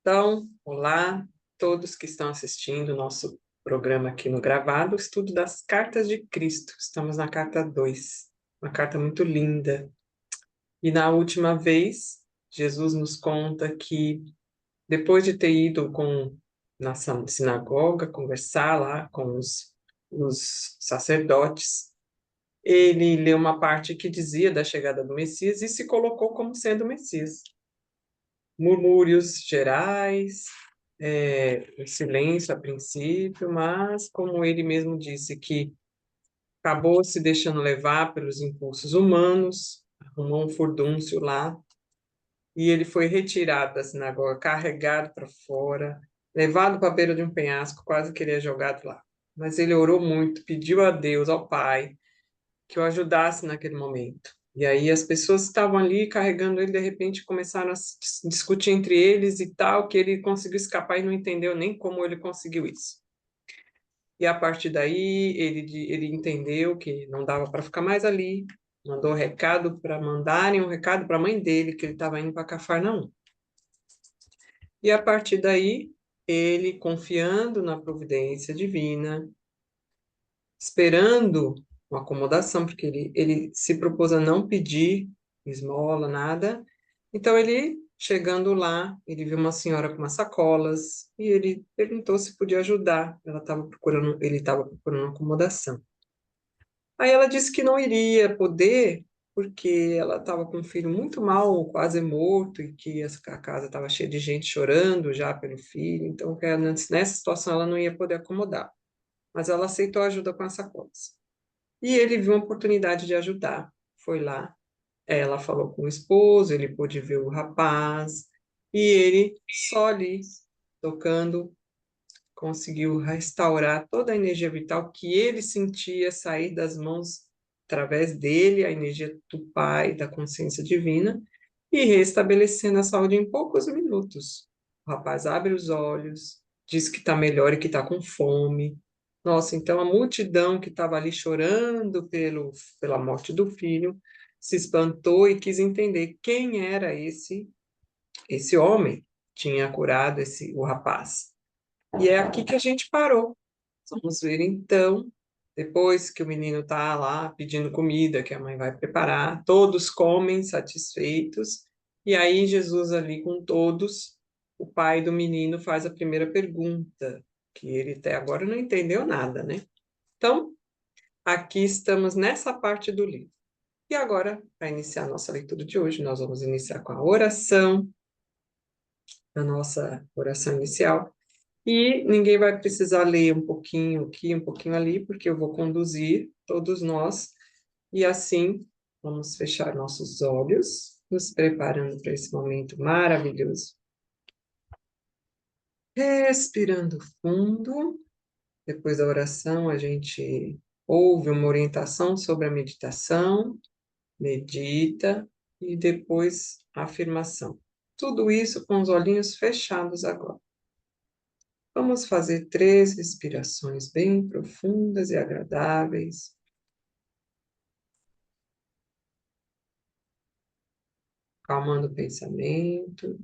Então, olá, todos que estão assistindo o nosso programa aqui no gravado, o estudo das cartas de Cristo. Estamos na carta 2, uma carta muito linda. E na última vez, Jesus nos conta que depois de ter ido na sinagoga conversar lá com os sacerdotes, ele leu uma parte que dizia da chegada do Messias e se colocou como sendo o Messias. Murmúrios gerais, em silêncio a princípio, mas como ele mesmo disse que acabou se deixando levar pelos impulsos humanos, arrumou um furdúncio lá, e ele foi retirado da sinagoga, carregado para fora, levado para a beira de um penhasco, quase que ele é jogado lá. Mas ele orou muito, pediu a Deus, ao Pai, que o ajudasse naquele momento. E aí as pessoas que estavam ali carregando ele, de repente começaram a discutir entre eles e tal, que ele conseguiu escapar e não entendeu nem como ele conseguiu isso. E a partir daí ele entendeu que não dava para ficar mais ali, mandou recado para mandarem um recado para a mãe dele que ele estava indo para Cafarnaum. E a partir daí ele, confiando na providência divina, esperando uma acomodação, porque ele se propôs a não pedir esmola, nada. Então, ele, chegando lá, ele viu uma senhora com umas sacolas e ele perguntou se podia ajudar. Ele estava procurando acomodação. Aí ela disse que não iria poder, porque ela estava com um filho muito mal, quase morto, e que a casa estava cheia de gente chorando já pelo filho, então que nessa situação ela não ia poder acomodar. Mas ela aceitou a ajuda com as sacolas. E ele viu uma oportunidade de ajudar. Foi lá, ela falou com o esposo, ele pôde ver o rapaz, e ele, só ali, tocando, conseguiu restaurar toda a energia vital que ele sentia sair das mãos através dele, a energia do Pai, da consciência divina, e restabelecendo a saúde em poucos minutos. O rapaz abre os olhos, diz que está melhor e que está com fome. Nossa, então a multidão que estava ali chorando pela morte do filho se espantou e quis entender quem era esse homem que tinha curado o rapaz. E é aqui que a gente parou. Vamos ver então, depois que o menino está lá pedindo comida, que a mãe vai preparar, todos comem satisfeitos, e aí Jesus ali com todos, o pai do menino faz a primeira pergunta, que ele até agora não entendeu nada, né? Então, aqui estamos nessa parte do livro. E agora, para iniciar a nossa leitura de hoje, nós vamos iniciar com a oração, a nossa oração inicial. E ninguém vai precisar ler um pouquinho aqui, um pouquinho ali, porque eu vou conduzir todos nós. E assim, vamos fechar nossos olhos, nos preparando para esse momento maravilhoso. Respirando fundo. Depois da oração, a gente ouve uma orientação sobre a meditação, medita e depois a afirmação. Tudo isso com os olhinhos fechados agora. Vamos fazer 3 respirações bem profundas e agradáveis. Calmando o pensamento,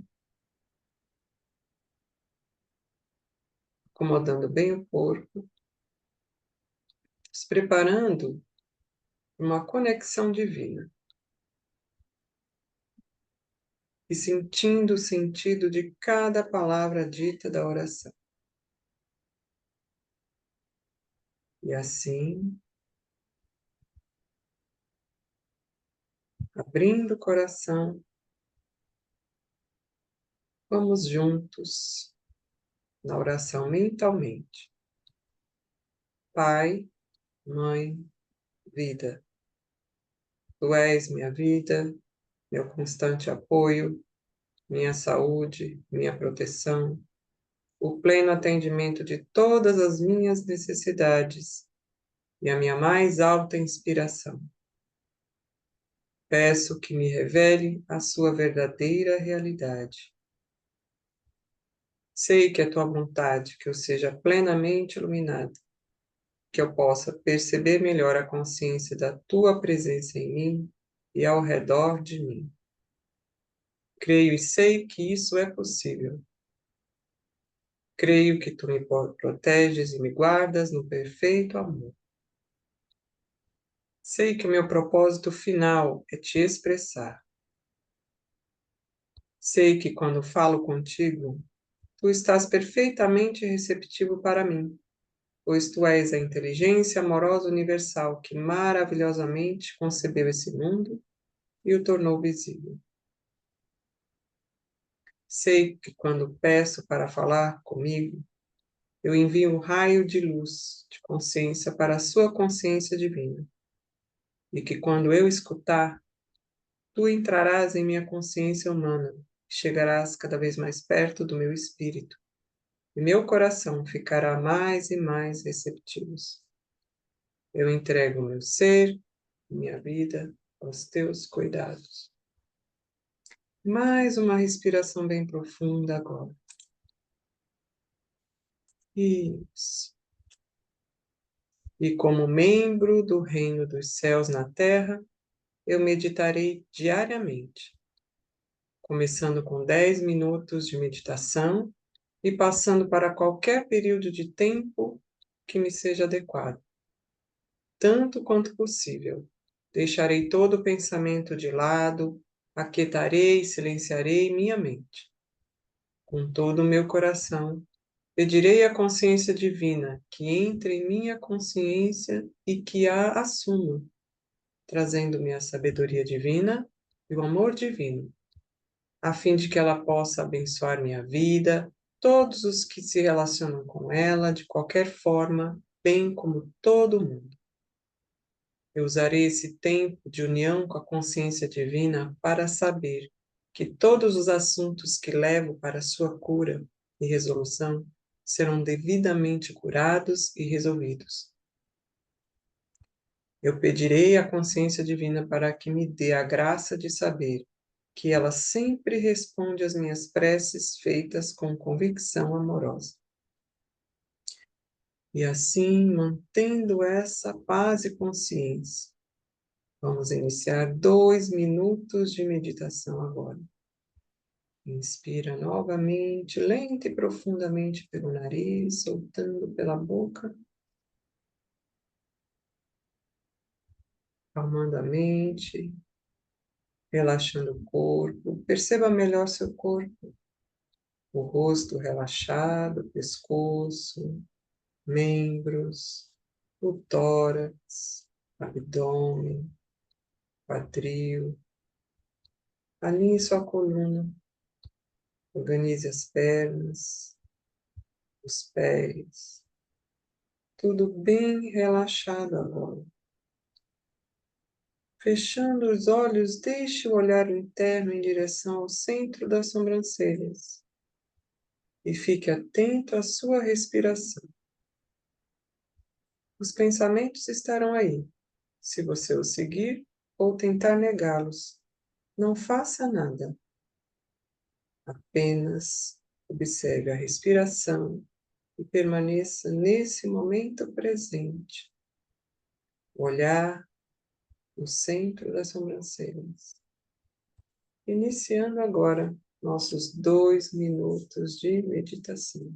acomodando bem o corpo, se preparando para uma conexão divina e sentindo o sentido de cada palavra dita da oração. E assim, abrindo o coração, vamos juntos na oração mentalmente. Pai, Mãe, Vida, Tu és minha vida, meu constante apoio, minha saúde, minha proteção, o pleno atendimento de todas as minhas necessidades e a minha mais alta inspiração. Peço que me revele a sua verdadeira realidade. Sei que é tua vontade que eu seja plenamente iluminado, que eu possa perceber melhor a consciência da tua presença em mim e ao redor de mim. Creio e sei que isso é possível, Creio que tu me proteges e me guardas no perfeito amor. Sei que o meu propósito final é te expressar. Sei que quando falo contigo, tu estás perfeitamente receptivo para mim, pois tu és a inteligência amorosa universal que maravilhosamente concebeu esse mundo e o tornou visível. Sei que quando peço para falar comigo, eu envio um raio de luz, de consciência para a sua consciência divina, e que quando eu escutar, tu entrarás em minha consciência humana e chegarás cada vez mais perto do meu espírito, e meu coração ficará mais e mais receptivos. Eu entrego o meu ser, minha vida, aos teus cuidados. Mais uma respiração bem profunda agora. Isso. E como membro do reino dos céus na terra, eu meditarei diariamente, começando com 10 minutos de meditação e passando para qualquer período de tempo que me seja adequado, tanto quanto possível. Deixarei todo o pensamento de lado, aquietarei e silenciarei minha mente. Com todo o meu coração, pedirei à consciência divina que entre em minha consciência e que a assuma, trazendo-me a sabedoria divina e o amor divino, a fim de que ela possa abençoar minha vida, todos os que se relacionam com ela, de qualquer forma, bem como todo mundo. Eu usarei esse tempo de união com a consciência divina para saber que todos os assuntos que levo para sua cura e resolução serão devidamente curados e resolvidos. Eu pedirei à consciência divina para que me dê a graça de saber que ela sempre responde às minhas preces feitas com convicção amorosa. E assim, mantendo essa paz e consciência, vamos iniciar 2 minutos de meditação agora. Inspira novamente, lenta e profundamente pelo nariz, soltando pela boca, calmando a mente, relaxando o corpo. Perceba melhor seu corpo, o rosto relaxado, pescoço, membros, o tórax, abdômen, quadril. Alinhe sua coluna, organize as pernas, os pés, tudo bem relaxado agora. Fechando os olhos, deixe o olhar interno em direção ao centro das sobrancelhas e fique atento à sua respiração. Os pensamentos estarão aí, se você os seguir ou tentar negá-los. Não faça nada, apenas observe a respiração e permaneça nesse momento presente. Olhar no centro das sobrancelhas. Iniciando agora nossos 2 minutos de meditação.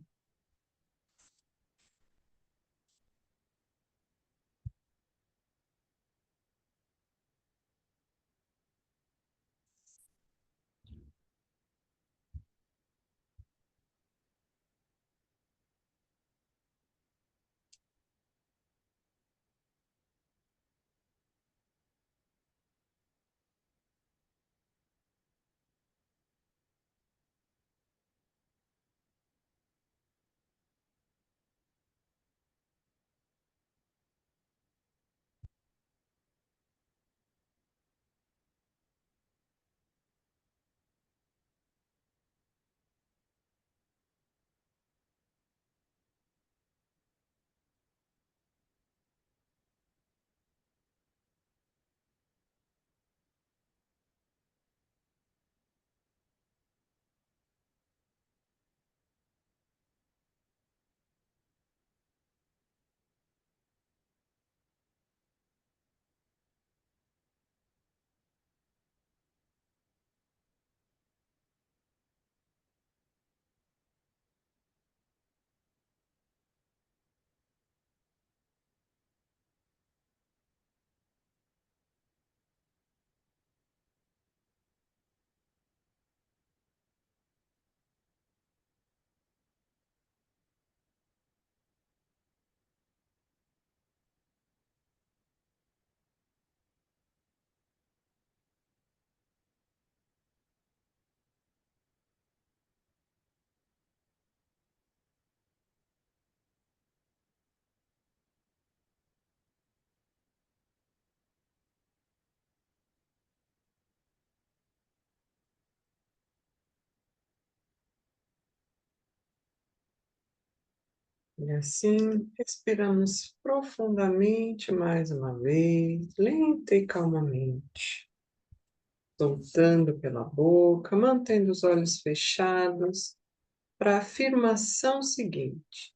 E assim, respiramos profundamente mais uma vez, lenta e calmamente, soltando pela boca, mantendo os olhos fechados, para a afirmação seguinte.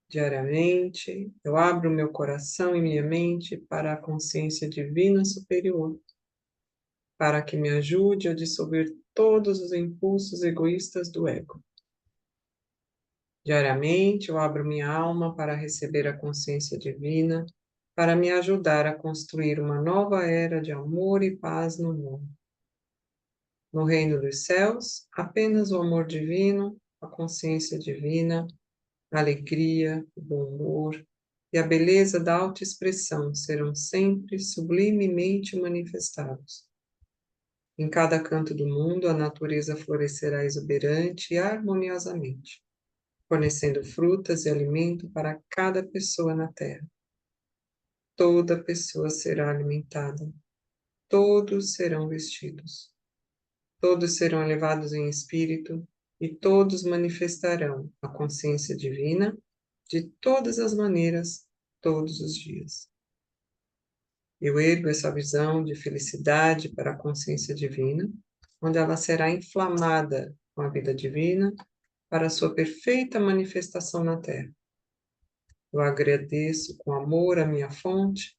Diariamente, eu abro meu coração e minha mente para a consciência divina superior, para que me ajude a dissolver todos os impulsos egoístas do ego. Diariamente, eu abro minha alma para receber a consciência divina, para me ajudar a construir uma nova era de amor e paz no mundo. No reino dos céus, apenas o amor divino, a consciência divina, a alegria, o bom humor e a beleza da autoexpressão serão sempre sublimemente manifestados. Em cada canto do mundo, a natureza florescerá exuberante e harmoniosamente, fornecendo frutas e alimento para cada pessoa na Terra. Toda pessoa será alimentada, todos serão vestidos, todos serão elevados em espírito e todos manifestarão a consciência divina de todas as maneiras, todos os dias. Eu ergo essa visão de felicidade para a consciência divina, onde ela será inflamada com a vida divina para a sua perfeita manifestação na Terra. Eu agradeço com amor a minha fonte,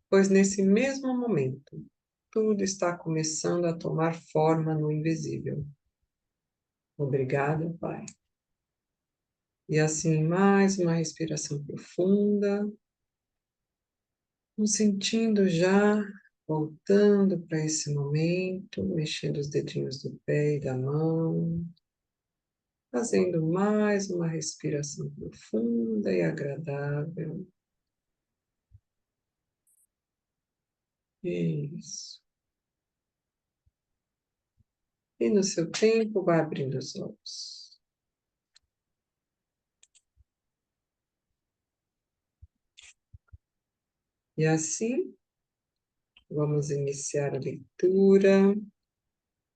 pois nesse mesmo momento tudo está começando a tomar forma no invisível. Obrigada, Pai. E assim, mais uma respiração profunda, nos sentindo já voltando para esse momento, mexendo os dedinhos do pé e da mão, fazendo mais uma respiração profunda e agradável. Isso. E no seu tempo, vai abrindo os olhos. E assim, vamos iniciar a leitura,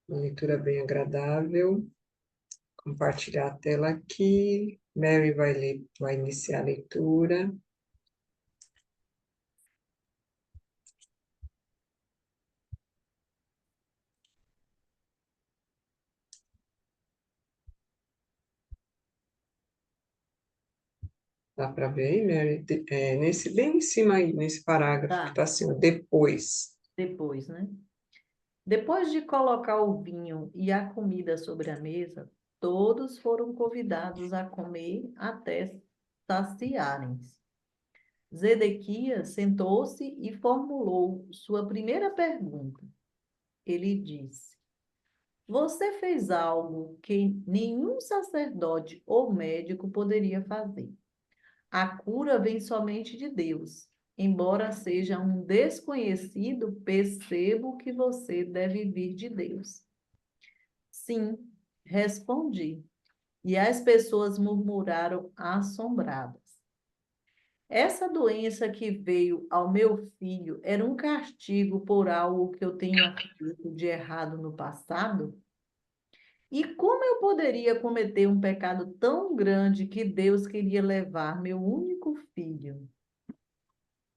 uma leitura bem agradável. Compartilhar a tela aqui. Mary vai iniciar a leitura. Dá para ver aí, Mary? Bem em cima aí, nesse parágrafo que Tá, está assim, ó, depois. depois, né? Depois de colocar o vinho e a comida sobre a mesa, todos foram convidados a comer até saciarem-se. Zedequias sentou-se e formulou sua primeira pergunta. Ele disse: Você fez algo que nenhum sacerdote ou médico poderia fazer. A cura vem somente de Deus. Embora seja um desconhecido, percebo que você deve vir de Deus. Sim, respondi. E as pessoas murmuraram assombradas. Essa doença que veio ao meu filho era um castigo por algo que eu tenha feito de errado no passado? E como eu poderia cometer um pecado tão grande que Deus queria levar meu único filho?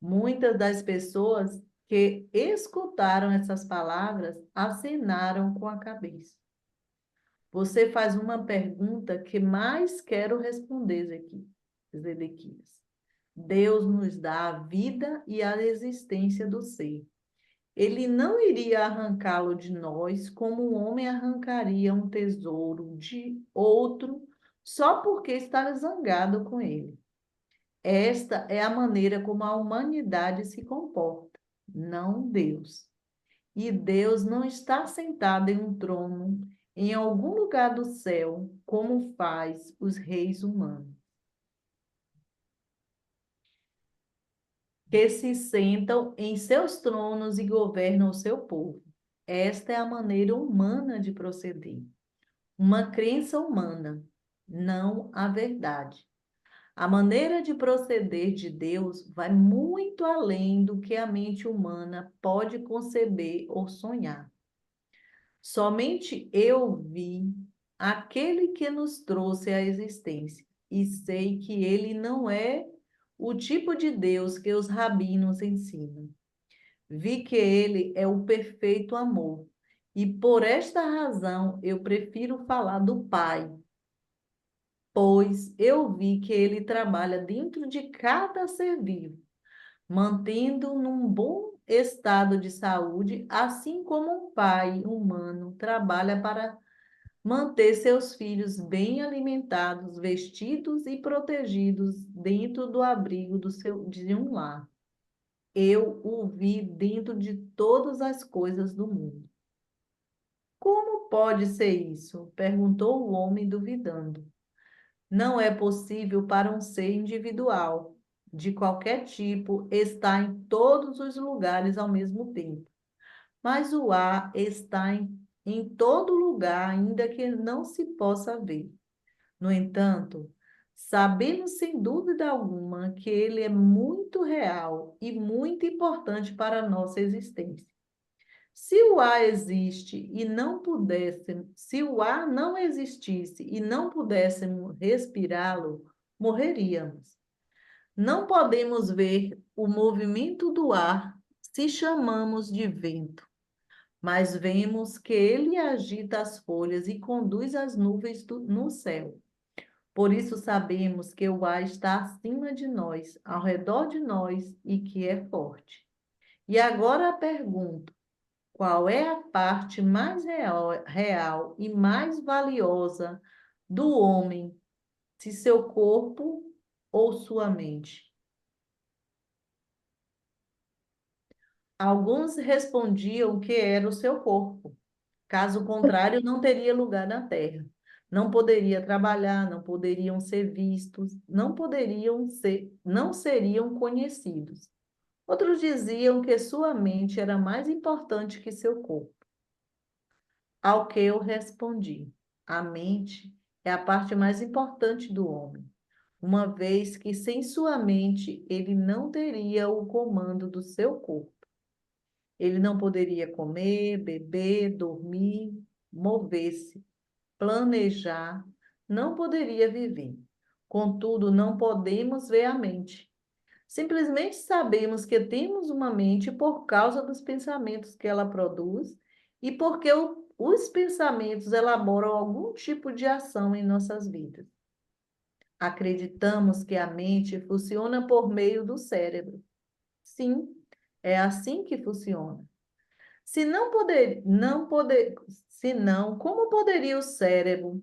Muitas das pessoas que escutaram essas palavras acenaram com a cabeça. Você faz uma pergunta que mais quero responder, Zedequias. Deus nos dá a vida e a existência do ser. Ele não iria arrancá-lo de nós como um homem arrancaria um tesouro de outro só porque está zangado com ele. Esta é a maneira como a humanidade se comporta, não Deus. E Deus não está sentado em um trono em algum lugar do céu, como faz os reis humanos, que se sentam em seus tronos e governam o seu povo. Esta é a maneira humana de proceder. Uma crença humana, não a verdade. A maneira de proceder de Deus vai muito além do que a mente humana pode conceber ou sonhar. Somente eu vi aquele que nos trouxe à existência e sei que ele não é o tipo de Deus que os rabinos ensinam. Vi que ele é o perfeito amor, e por esta razão eu prefiro falar do Pai, pois eu vi que ele trabalha dentro de cada ser vivo, mantendo num bom estado de saúde, assim como um pai humano trabalha para manter seus filhos bem alimentados, vestidos e protegidos dentro do abrigo de um lar. Eu o vi dentro de todas as coisas do mundo. Como pode ser isso? Perguntou o homem, duvidando. Não é possível para um ser individual, de qualquer tipo, estar em todos os lugares ao mesmo tempo. Mas o ar está em todo lugar, ainda que não se possa ver. No entanto, sabemos sem dúvida alguma que ele é muito real e muito importante para a nossa existência. Se o ar existe e não pudéssemos, se o ar não existisse e não pudéssemos respirá-lo, morreríamos. Não podemos ver o movimento do ar se chamamos de vento, mas vemos que ele agita as folhas e conduz as nuvens no céu. Por isso sabemos que o ar está acima de nós, ao redor de nós e que é forte. E agora a pergunta: qual é a parte mais real e mais valiosa do homem, se seu corpo ou sua mente? Alguns respondiam que era o seu corpo. Caso contrário, não teria lugar na terra. Não poderia trabalhar, não poderiam ser vistos, não seriam conhecidos. Outros diziam que sua mente era mais importante que seu corpo. Ao que eu respondi: a mente é a parte mais importante do homem, uma vez que sem sua mente ele não teria o comando do seu corpo. Ele não poderia comer, beber, dormir, mover-se, planejar, não poderia viver. Contudo, não podemos ver a mente. Simplesmente sabemos que temos uma mente por causa dos pensamentos que ela produz e porque os pensamentos elaboram algum tipo de ação em nossas vidas. Acreditamos que a mente funciona por meio do cérebro. Sim, é assim que funciona. Se não poder, não poder, se não, como poderia o cérebro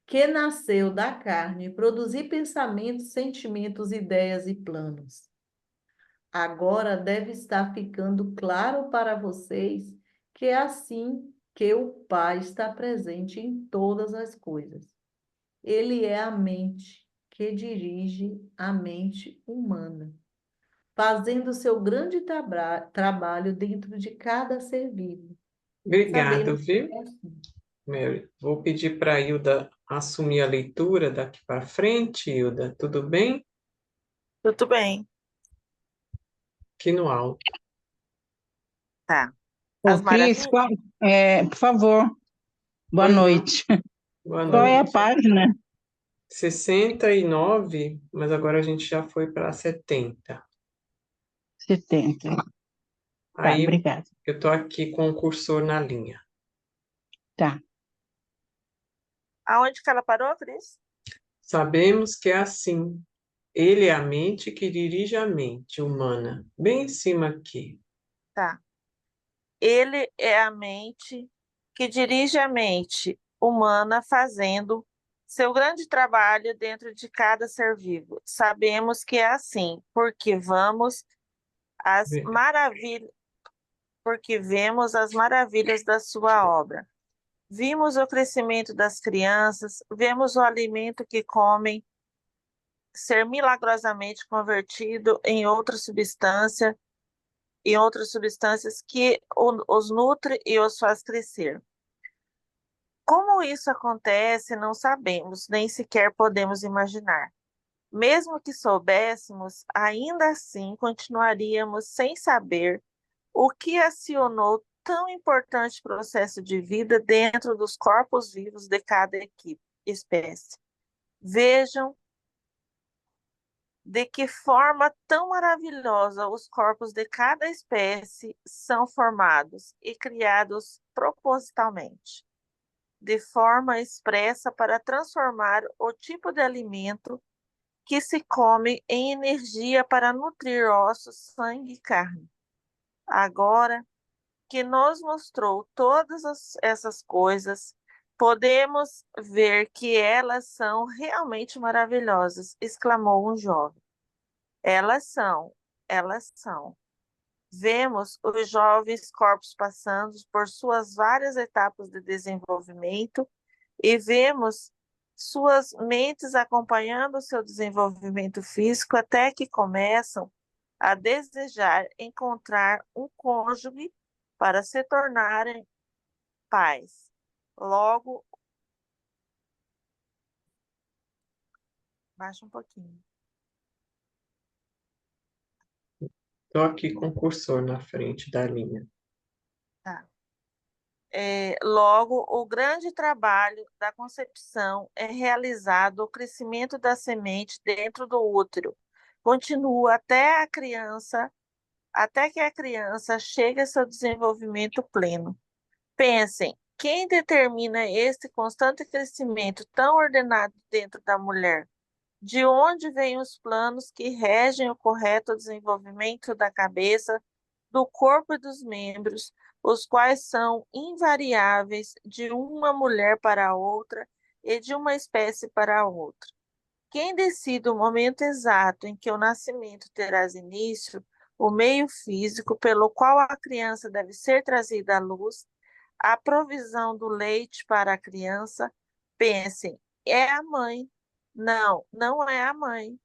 que nasceu da carne, produzir pensamentos, sentimentos, ideias e planos? Agora deve estar ficando claro para vocês que é assim que o Pai está presente em todas as coisas. Ele é a mente que dirige a mente humana, fazendo seu grande trabalho dentro de cada ser vivo. Obrigado, Sabemos viu, que é assim. Mary? Vou pedir para a Hilda assumir a leitura daqui para frente, Hilda. Tudo bem? Tudo bem, Aqui no alto. tá. Ô, As Cris, maravilhas? por favor, boa Boa noite. noite. Boa Qual é a noite. página? 69, mas agora a gente já foi para 70. 70. Tá, Aí obrigada. eu estou aqui com o cursor na linha. Tá. Aonde que ela parou, Cris? Sabemos que é assim. Ele é a mente que dirige a mente humana. Bem em cima aqui. Tá. Ele é a mente que dirige a mente humana fazendo seu grande trabalho dentro de cada ser vivo. Sabemos que é assim, as Vê. maravilhas, porque vemos as maravilhas da sua obra. Vimos o crescimento das crianças, vemos o alimento que comem ser milagrosamente convertido em outras substâncias que os nutre e os faz crescer. Como isso acontece, não sabemos, nem sequer podemos imaginar. Mesmo que soubéssemos, ainda assim continuaríamos sem saber o que acionou tão importante processo de vida dentro dos corpos vivos de cada espécie. Vejam de que forma tão maravilhosa os corpos de cada espécie são formados e criados propositalmente, de forma expressa para transformar o tipo de alimento que se come em energia para nutrir ossos, sangue e carne. Agora que nos mostrou essas coisas, podemos ver que elas são realmente maravilhosas, exclamou um jovem. Elas são, elas são. Vemos os jovens corpos passando por suas várias etapas de desenvolvimento e vemos suas mentes acompanhando o seu desenvolvimento físico até que começam a desejar encontrar um cônjuge para se tornarem pais. Logo, baixa um pouquinho. Estou aqui com o cursor na frente da linha. Tá. Logo, o grande trabalho da concepção é realizado o crescimento da semente dentro do útero. Continua até que a criança chegue a seu desenvolvimento pleno. Pensem, quem determina esse constante crescimento tão ordenado dentro da mulher? De onde vêm os planos que regem o correto desenvolvimento da cabeça, do corpo e dos membros, os quais são invariáveis de uma mulher para a outra e de uma espécie para a outra? Quem decide o momento exato em que o nascimento terá início, o meio físico pelo qual a criança deve ser trazida à luz, a provisão do leite para a criança? Pensem, é a mãe. Não, não é a mãe.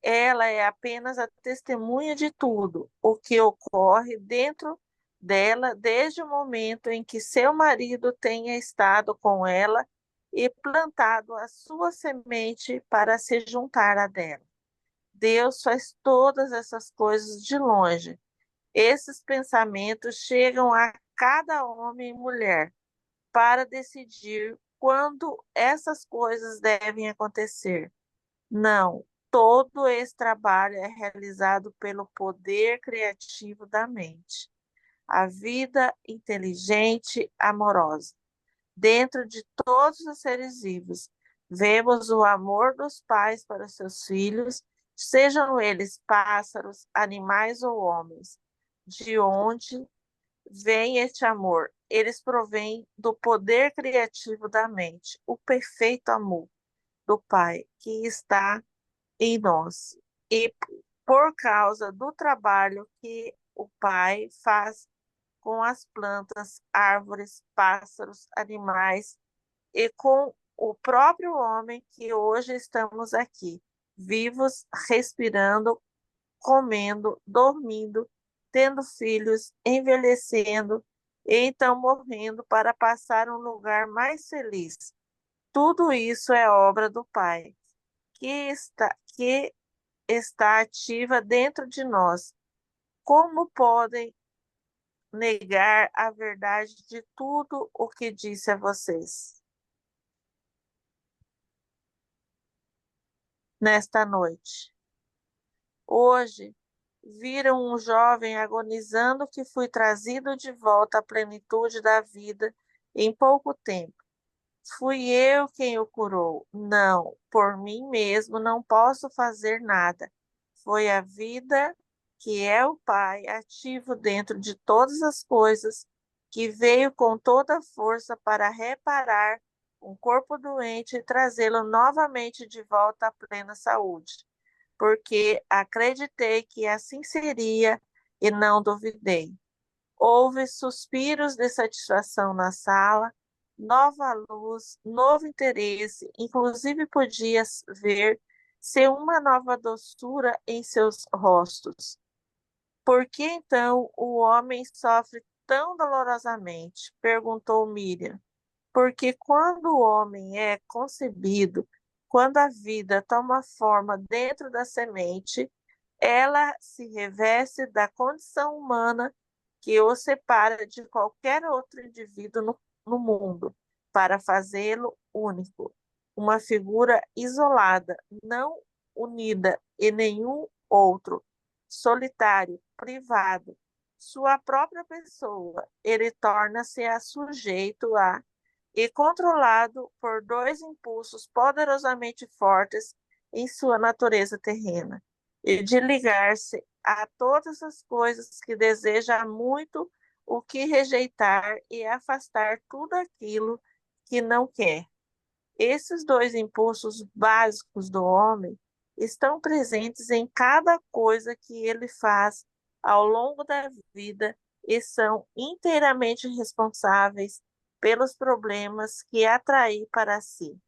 Ela é apenas a testemunha de tudo o que ocorre dentro dela desde o momento em que seu marido tenha estado com ela e plantado a sua semente para se juntar a dela. Deus faz todas essas coisas de longe. Esses pensamentos chegam a cada homem e mulher para decidir quando essas coisas devem acontecer. Não, todo esse trabalho é realizado pelo poder criativo da mente. A vida inteligente, amorosa. Dentro de todos os seres vivos, vemos o amor dos pais para seus filhos, sejam eles pássaros, animais ou homens. De onde vem este amor? Eles provêm do poder criativo da mente, o perfeito amor do Pai que está em nós. E por causa do trabalho que o Pai faz com as plantas, árvores, pássaros, animais e com o próprio homem que hoje estamos aqui, vivos, respirando, comendo, dormindo, tendo filhos, envelhecendo e então morrendo para passar um lugar mais feliz. Tudo isso é obra do Pai, que está ativa dentro de nós. Como podem negar a verdade de tudo o que disse a vocês nesta noite? Hoje, viram um jovem agonizando que foi trazido de volta à plenitude da vida em pouco tempo. Fui eu quem o curou. Não, por mim mesmo não posso fazer nada. Foi a vida que é o Pai ativo dentro de todas as coisas, que veio com toda a força para reparar um corpo doente e trazê-lo novamente de volta à plena saúde, porque acreditei que assim seria e não duvidei. Houve suspiros de satisfação na sala, nova luz, novo interesse, inclusive podia ver-se uma nova doçura em seus rostos. Por que então o homem sofre tão dolorosamente? Perguntou Miriam. Porque quando o homem é concebido, quando a vida toma forma dentro da semente, ela se reveste da condição humana que o separa de qualquer outro indivíduo no mundo, para fazê-lo único. uma figura isolada, não unida em nenhum outro, solitário, privado, sua própria pessoa, ele torna-se sujeito a e controlado por dois impulsos poderosamente fortes em sua natureza terrena, e de ligar-se a todas as coisas que deseja muito o que rejeitar e afastar tudo aquilo que não quer. Esses dois impulsos básicos do homem estão presentes em cada coisa que ele faz ao longo da vida e são inteiramente responsáveis pelos problemas que atrair para si.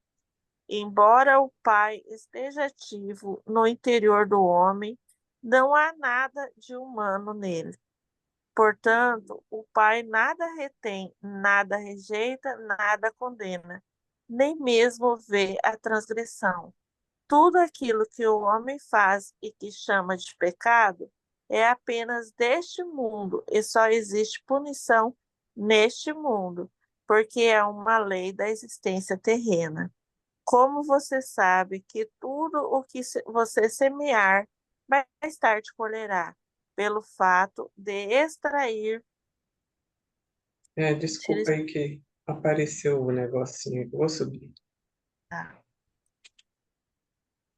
Embora o Pai esteja ativo no interior do homem, não há nada de humano nele. Portanto, o Pai nada retém, nada rejeita, nada condena, nem mesmo vê a transgressão. Tudo aquilo que o homem faz e que chama de pecado é apenas deste mundo e só existe punição neste mundo, porque é uma lei da existência terrena. Como você sabe que tudo o que você semear, mais tarde colherá, pelo fato de extrair. Desculpa aí que apareceu o negocinho. Vou subir.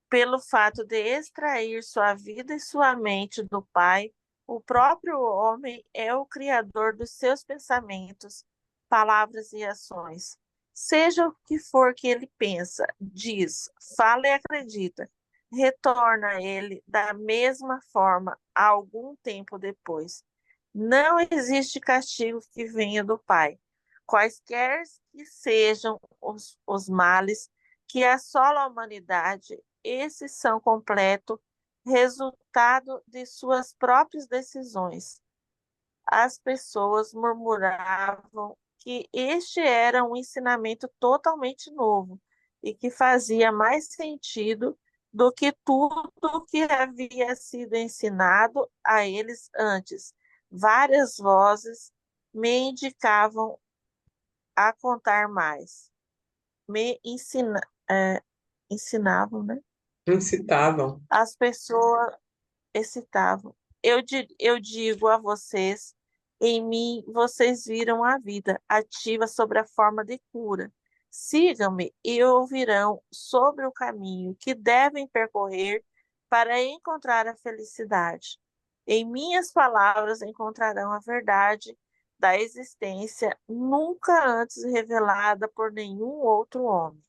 Pelo fato de extrair sua vida e sua mente do Pai, o próprio homem é o criador dos seus pensamentos, palavras e ações. Seja o que for que ele pensa, diz, fala e acredita, retorna a ele da mesma forma algum tempo depois. Não existe castigo que venha do Pai. Quaisquer que sejam os males que assolam a humanidade, esses são completo resultado de suas próprias decisões. As pessoas murmuravam que este era um ensinamento totalmente novo e que fazia mais sentido do que tudo o que havia sido ensinado a eles antes. Várias vozes me indicavam a contar mais. Me ensinavam, né? Incitavam. As pessoas excitavam. Eu digo a vocês, em mim vocês viram a vida ativa sobre a forma de cura. Sigam-me e ouvirão sobre o caminho que devem percorrer para encontrar a felicidade. Em minhas palavras encontrarão a verdade da existência nunca antes revelada por nenhum outro homem.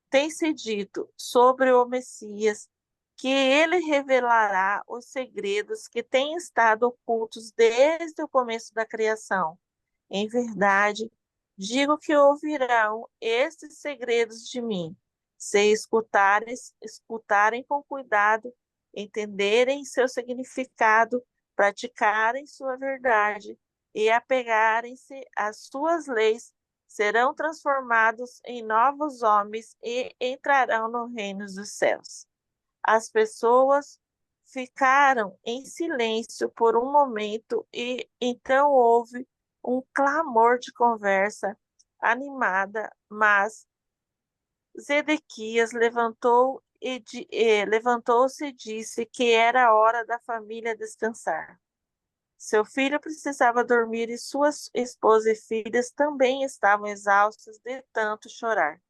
Tem-se dito sobre o Messias que ele revelará os segredos que têm estado ocultos desde o começo da criação. Em verdade, digo que ouvirão estes segredos de mim, se escutarem com cuidado, entenderem seu significado, praticarem sua verdade e apegarem-se às suas leis, serão transformados em novos homens e entrarão no reino dos céus. As pessoas ficaram em silêncio por um momento e então houve um clamor de conversa animada, mas Zedequias levantou-se e disse que era hora da família descansar. Seu filho precisava dormir e sua esposa e filhas também estavam exaustas de tanto chorar.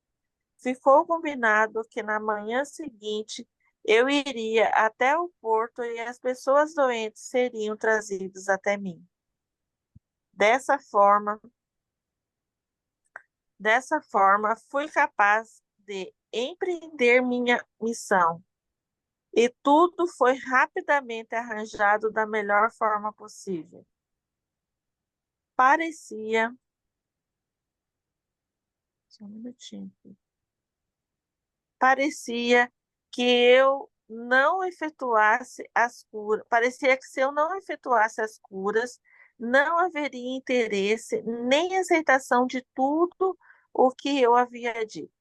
Ficou combinado que na manhã seguinte eu iria até o porto e as pessoas doentes seriam trazidas até mim. Dessa forma, fui capaz de empreender minha missão e tudo foi rapidamente arranjado da melhor forma possível. Parecia. Só um minutinho. Parecia que eu não efetuasse as curas, parecia que se eu não efetuasse as curas, não haveria interesse nem aceitação de tudo o que eu havia dito.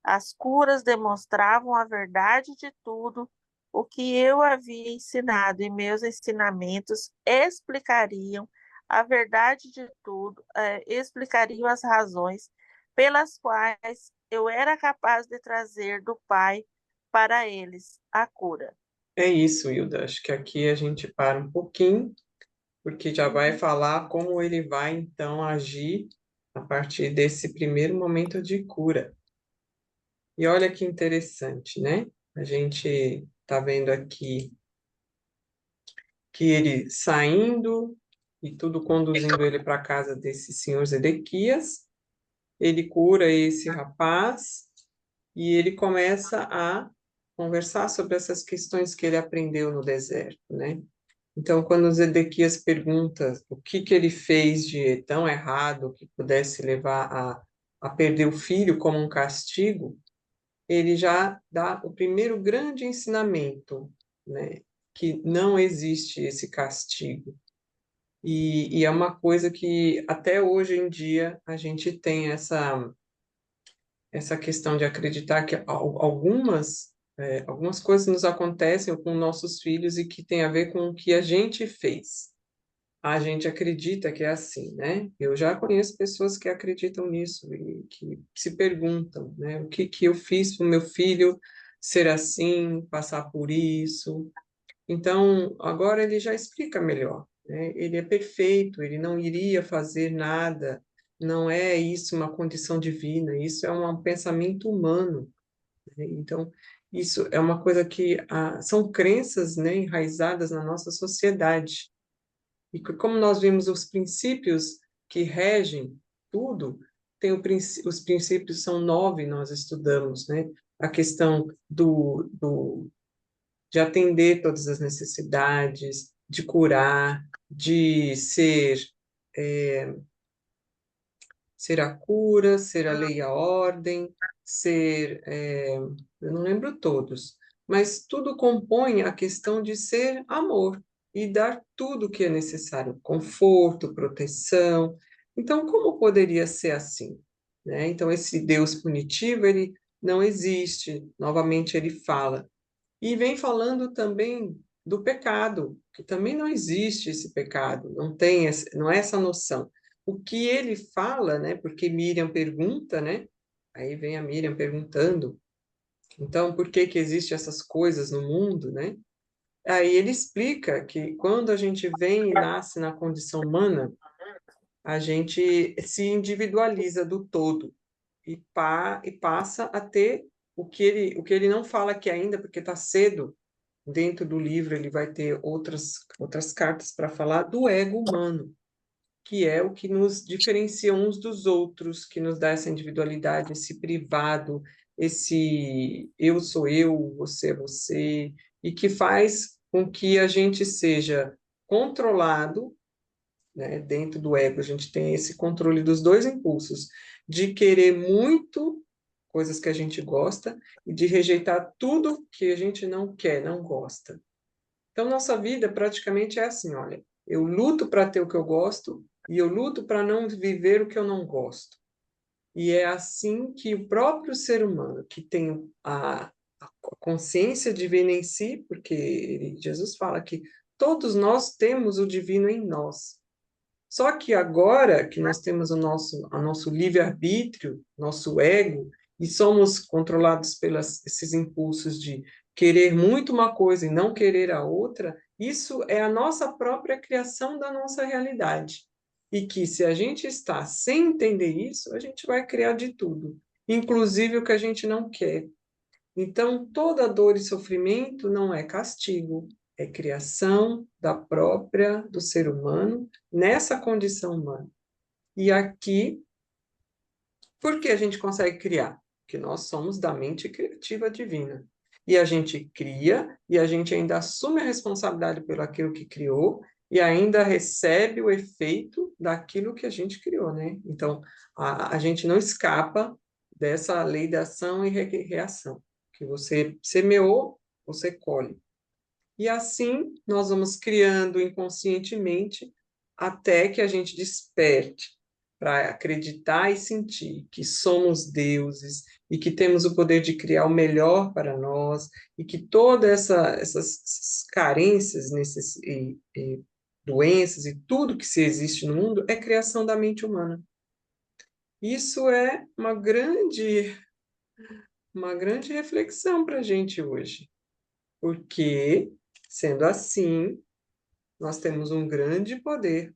As curas demonstravam a verdade de tudo o que eu havia ensinado, e meus ensinamentos explicariam a verdade de tudo, explicariam as razões pelas quais eu era capaz de trazer do Pai para eles a cura. É isso, Hilda. Acho que aqui a gente para um pouquinho, porque já vai falar como ele vai, então, agir a partir desse primeiro momento de cura. E olha que interessante, né? A gente está vendo aqui que ele saindo e tudo conduzindo ele para a casa desse senhor Zedequias, ele cura esse rapaz e ele começa a conversar sobre essas questões que ele aprendeu no deserto, né? Então, quando Zedequias pergunta o que ele fez de tão errado que pudesse levar a perder o filho como um castigo, ele já dá o primeiro grande ensinamento, né? Que não existe esse castigo. E é uma coisa que até hoje em dia a gente tem essa questão de acreditar que algumas coisas nos acontecem com nossos filhos e que tem a ver com o que a gente fez. A gente acredita que é assim, né? Eu já conheço pessoas que acreditam nisso e que se perguntam, né? O que que eu fiz para o meu filho ser assim, passar por isso? Então, agora ele já explica melhor, né? Ele é perfeito, ele não iria fazer nada, não é isso uma condição divina, isso é um pensamento humano, né? Então, isso é uma coisa que são crenças, né, enraizadas na nossa sociedade. E como nós vimos os princípios que regem tudo, os princípios são 9, nós estudamos, né? A questão de atender todas as necessidades, de curar, de ser a cura, ser a lei e a ordem, eu não lembro todos, mas tudo compõe a questão de ser amor e dar tudo o que é necessário, conforto, proteção. Então, como poderia ser assim, né? Então, esse Deus punitivo, ele não existe. Novamente, ele fala. E vem falando também do pecado, que também não existe esse pecado, não é essa noção. O que ele fala, né? Porque Miriam pergunta, né? Aí vem a Miriam perguntando, então, por que que existem essas coisas no mundo, né? Aí ele explica que quando a gente vem e nasce na condição humana, a gente se individualiza do todo e passa a ter o que ele não fala aqui ainda, porque está cedo. Dentro do livro ele vai ter outras cartas para falar do ego humano, que é o que nos diferencia uns dos outros, que nos dá essa individualidade, esse privado, esse eu sou eu, você é você, e que faz com que a gente seja controlado, né? Dentro do ego a gente tem esse controle dos dois impulsos, de querer muito coisas que a gente gosta e de rejeitar tudo que a gente não quer, não gosta. Então, nossa vida praticamente é assim, olha, eu luto para ter o que eu gosto e eu luto para não viver o que eu não gosto. E é assim que o próprio ser humano, que tem a consciência divina em si, porque Jesus fala que todos nós temos o divino em nós. Só que agora que nós temos o nosso livre-arbítrio, nosso ego, e somos controlados pelos esses impulsos de querer muito uma coisa e não querer a outra, isso é a nossa própria criação da nossa realidade. E que se a gente está sem entender isso, a gente vai criar de tudo, inclusive o que a gente não quer. Então, toda dor e sofrimento não é castigo, é criação do ser humano nessa condição humana. E aqui, por que a gente consegue criar? Porque nós somos da mente criativa divina. E a gente cria, e a gente ainda assume a responsabilidade pelo aquilo que criou, e ainda recebe o efeito daquilo que a gente criou, né? Então, a gente não escapa dessa lei da ação e reação. Que você semeou, você colhe. E assim nós vamos criando inconscientemente até que a gente desperte para acreditar e sentir que somos deuses e que temos o poder de criar o melhor para nós e que todas essas carências e doenças e tudo que se existe no mundo é criação da mente humana. Isso é uma grande uma grande reflexão para a gente hoje. Porque, sendo assim, nós temos um grande poder.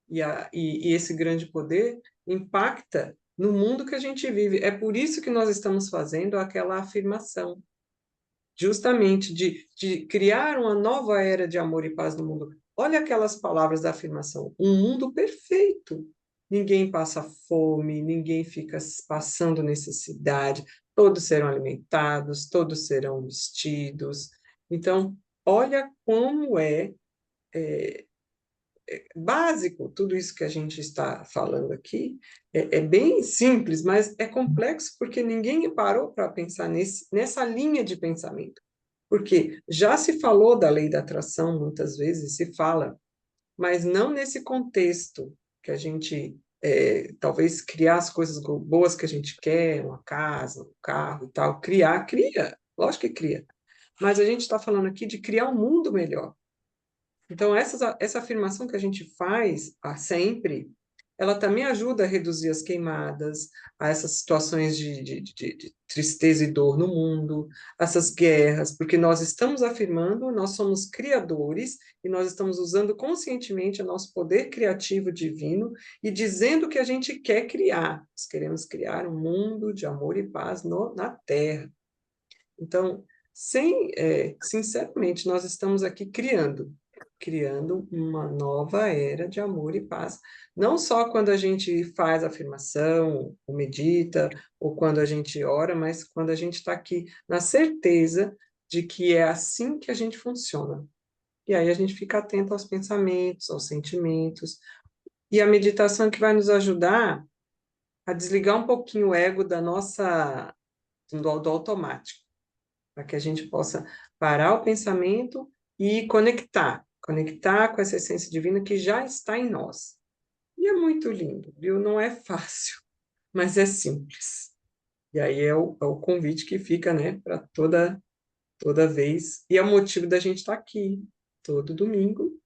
E esse grande poder impacta no mundo que a gente vive. É por isso que nós estamos fazendo aquela afirmação, justamente de criar uma nova era de amor e paz no mundo. Olha aquelas palavras da afirmação: um mundo perfeito. Ninguém passa fome, ninguém fica passando necessidade, todos serão alimentados, todos serão vestidos. Então, olha como básico, tudo isso que a gente está falando aqui é bem simples, mas é complexo porque ninguém parou para pensar nessa linha de pensamento. Porque já se falou da lei da atração, muitas vezes se fala, mas não nesse contexto que a gente talvez criar as coisas boas que a gente quer, uma casa, um carro e tal, cria, lógico que cria. Mas a gente está falando aqui de criar um mundo melhor. Então, essa afirmação que a gente faz sempre, ela também ajuda a reduzir as queimadas, a essas situações de tristeza e dor no mundo, essas guerras, porque nós estamos afirmando, nós somos criadores e nós estamos usando conscientemente o nosso poder criativo divino e dizendo que a gente quer criar. Nós queremos criar um mundo de amor e paz na Terra. Então, sinceramente, nós estamos aqui criando uma nova era de amor e paz. Não só quando a gente faz afirmação, ou medita, ou quando a gente ora, mas quando a gente está aqui na certeza de que é assim que a gente funciona. E aí a gente fica atento aos pensamentos, aos sentimentos. E a meditação que vai nos ajudar a desligar um pouquinho o ego do automático, para que a gente possa parar o pensamento e conectar com essa essência divina que já está em nós. E é muito lindo, viu? Não é fácil, mas é simples. E aí é o convite que fica, né, para toda vez. E é o motivo da gente estar aqui todo domingo,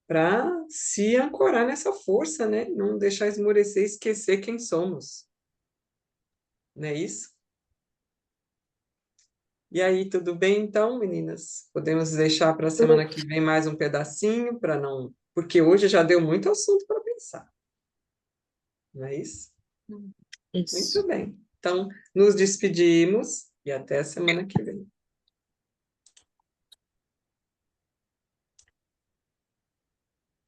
para se ancorar nessa força, né? Não deixar esmorecer e esquecer quem somos. Não é isso? E aí, tudo bem então, meninas? Podemos deixar para a semana que vem mais um pedacinho, para não. Porque hoje já deu muito assunto para pensar. Não é isso? Isso. Muito bem. Então, nos despedimos e até a semana que vem.